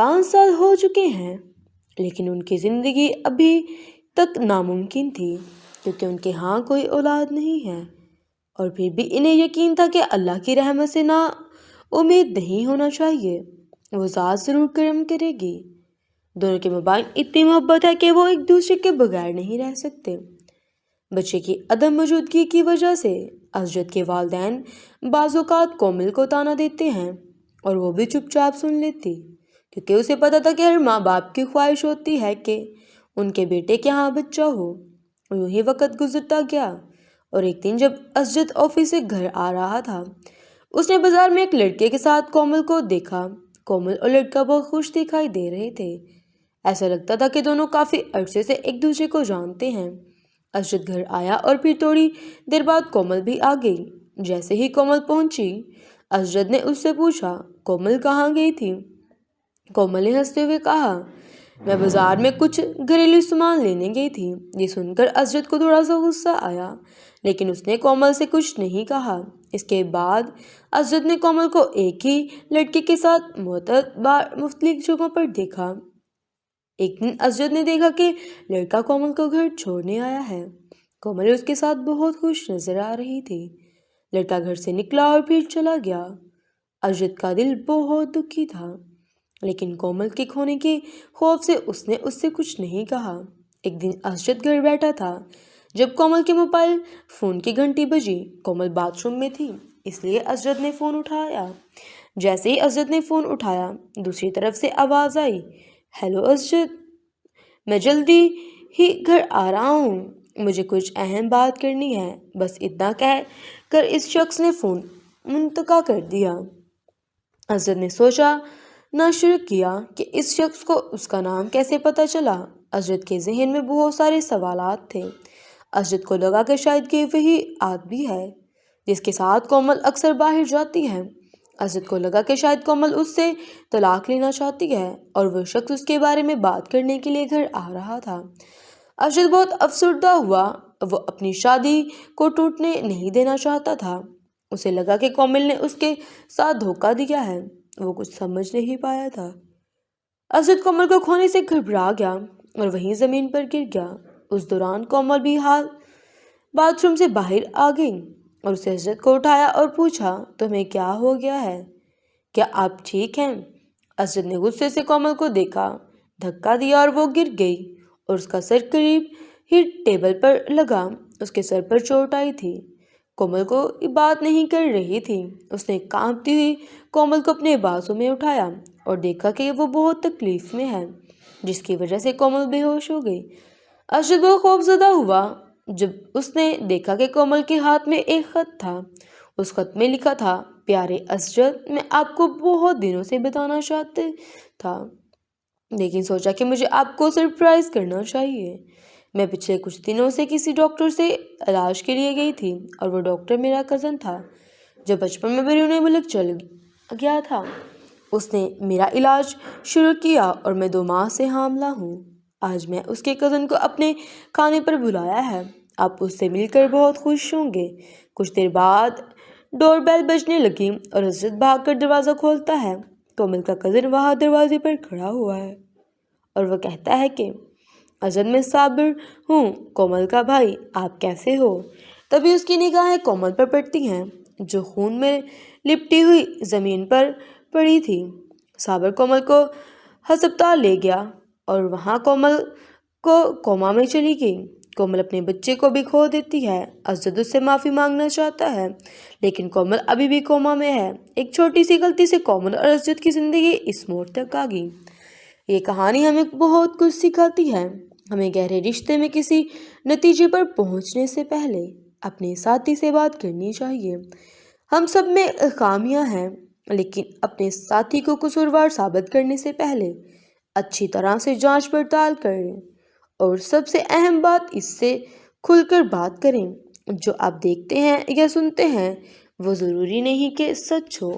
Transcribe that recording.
5 سال ہو چکے ہیں، لیکن ان کی زندگی ابھی تک ناممکن تھی کیونکہ ان کے ہاں کوئی اولاد نہیں ہے، اور پھر بھی انہیں یقین تھا کہ اللہ کی رحمت سے نا امید نہیں ہونا چاہیے، وہ ذات ضرور کرم کرے گی۔ دونوں کے مابین اتنی محبت ہے کہ وہ ایک دوسرے کے بغیر نہیں رہ سکتے۔ بچے کی عدم موجودگی کی وجہ سے اسجد کے والدین بعض اوقات کومل کو طعنہ دیتے ہیں، اور وہ بھی چپ چاپ سن لیتی، کیونکہ اسے پتا تھا کہ ہر ماں باپ کی خواہش ہوتی ہے کہ ان کے بیٹے کے ہاں بچہ ہو۔ یوں ہی وقت گزرتا گیا، اور ایک دن جب اسجد آفس سے گھر آ رہا تھا، اس نے بازار میں ایک لڑکے کے ساتھ کومل کو دیکھا۔ کومل اور لڑکا بہت خوش دکھائی دے رہے تھے، ایسا لگتا تھا کہ دونوں کافی عرصے سے ایک دوسرے کو جانتے ہیں۔ اسجد گھر آیا اور پھر تھوڑی دیر بعد کومل بھی آ گئی۔ جیسے ہی کومل پہنچی، اسجد نے اس سے پوچھا، کومل کہاں گئی تھی؟ کومل نے ہنستے ہوئے کہا، میں بازار میں کچھ گھریلو سامان لینے گئی تھی۔ یہ سن کر اسجد کو تھوڑا سا غصہ آیا، لیکن اس نے کومل سے کچھ نہیں کہا۔ اس کے بعد اسجد نے کومل کو ایک ہی لڑکے کے ساتھ متعدد بار مختلف جگہوں پر دیکھا۔ ایک دن اسجد نے دیکھا کہ لڑکا کومل کو گھر چھوڑنے آیا ہے۔ کومل اس کے ساتھ بہت خوش نظر آ رہی تھی۔ لڑکا گھر سے نکلا اور پھر چلا گیا۔ اسجد کا دل بہت دکھی تھا، لیکن کومل کے کھونے کے خوف سے اس نے اس سے کچھ نہیں کہا۔ ایک دن اسجد گھر بیٹھا تھا جب کومل کے موبائل فون کی گھنٹی بجی۔ کومل باتھ روم میں تھی، اس لیے اسجد نے فون اٹھایا۔ جیسے ہی اسجد نے فون اٹھایا، دوسری طرف سے آواز آئی، ہیلو اسجد، میں جلدی ہی گھر آ رہا ہوں، مجھے کچھ اہم بات کرنی ہے۔ بس اتنا کہہ کر اس شخص نے فون منقطع کر دیا۔ اسجد نے سوچنا شروع کیا کہ اس شخص کو اس کا نام کیسے پتہ چلا۔ اسجد کے ذہن میں بہت سارے سوالات تھے۔ اسجد کو لگا کہ شاید یہ وہی آدمی ہے جس کے ساتھ کومل اکثر باہر جاتی ہے۔ اسجد کو لگا کہ شاید کومل اس سے طلاق لینا چاہتی ہے، اور وہ شخص اس کے بارے میں بات کرنے کے لیے گھر آ رہا تھا۔ اسجد بہت افسردہ ہوا، وہ اپنی شادی کو ٹوٹنے نہیں دینا چاہتا تھا۔ اسے لگا کہ کومل نے اس کے ساتھ دھوکہ دیا ہے، وہ کچھ سمجھ نہیں پایا تھا۔ اسجد کومل کو کھونے سے گھبرا گیا اور وہیں زمین پر گر گیا۔ اس دوران کومل بھی باتھ روم سے باہر آ گئی اور اسے اسجد کو اٹھایا اور پوچھا، تمہیں کیا ہو گیا ہے؟ کیا آپ ٹھیک ہیں؟ اسجد نے غصے سے کومل کو دیکھا، دھکا دیا اور وہ گر گئی اور اس کا سر قریب ہی ٹیبل پر لگا۔ اس کے سر پر چوٹ آئی تھی۔ کومل کو بات نہیں کر رہی تھی۔ اس نے کانپتی ہوئی کومل کو اپنے بازو میں اٹھایا اور دیکھا کہ وہ بہت تکلیف میں ہے، جس کی وجہ سے کومل بے ہوش ہو گئی۔ اسجد بہت خوفزدہ ہوا جب اس نے دیکھا کہ کومل کے ہاتھ میں ایک خط تھا۔ اس خط میں لکھا تھا، پیارے اسجد، میں آپ کو بہت دنوں سے بتانا چاہتا تھا، لیکن سوچا کہ مجھے آپ کو سرپرائز کرنا چاہیے۔ میں پچھلے کچھ دنوں سے کسی ڈاکٹر سے علاج کے لیے گئی تھی، اور وہ ڈاکٹر میرا کزن تھا جو بچپن میں بیرون ملک چل گیا تھا۔ اس نے میرا علاج شروع کیا اور میں 2 ماہ سے حاملہ ہوں۔ آج میں اس کے کزن کو اپنے کھانے پر بلایا ہے، آپ اس سے مل کر بہت خوش ہوں گے۔ کچھ دیر بعد ڈور بیل بجنے لگی اور اسجد بھاگ کر دروازہ کھولتا ہے۔ کومل کا کزن وہاں دروازے پر کھڑا ہوا ہے اور وہ کہتا ہے کہ اسجد، میں صابر ہوں، کومل کا بھائی، آپ کیسے ہو؟ تبھی اس کی نگاہیں کومل پر پڑتی ہیں جو خون میں لپٹی ہوئی زمین پر پڑی تھی۔ صابر کومل کو ہسپتال لے گیا اور وہاں کومل کو کوما میں چلی گئی۔ کومل اپنے بچے کو بھی کھو دیتی ہے۔ اسجد اس سے معافی مانگنا چاہتا ہے، لیکن کومل ابھی بھی کوما میں ہے۔ ایک چھوٹی سی غلطی سے کومل اور اسجد کی زندگی اس موڑ تک آ گئی۔ یہ کہانی ہمیں بہت کچھ سکھاتی ہے۔ ہمیں گہرے رشتے میں کسی نتیجے پر پہنچنے سے پہلے اپنے ساتھی سے بات کرنی چاہیے۔ ہم سب میں خامیاں ہیں، لیکن اپنے ساتھی کو قصوروار ثابت کرنے سے پہلے اچھی طرح سے جانچ پڑتال کریں، اور سب سے اہم بات، اس سے کھل کر بات کریں۔ جو آپ دیکھتے ہیں یا سنتے ہیں وہ ضروری نہیں کہ سچ ہو۔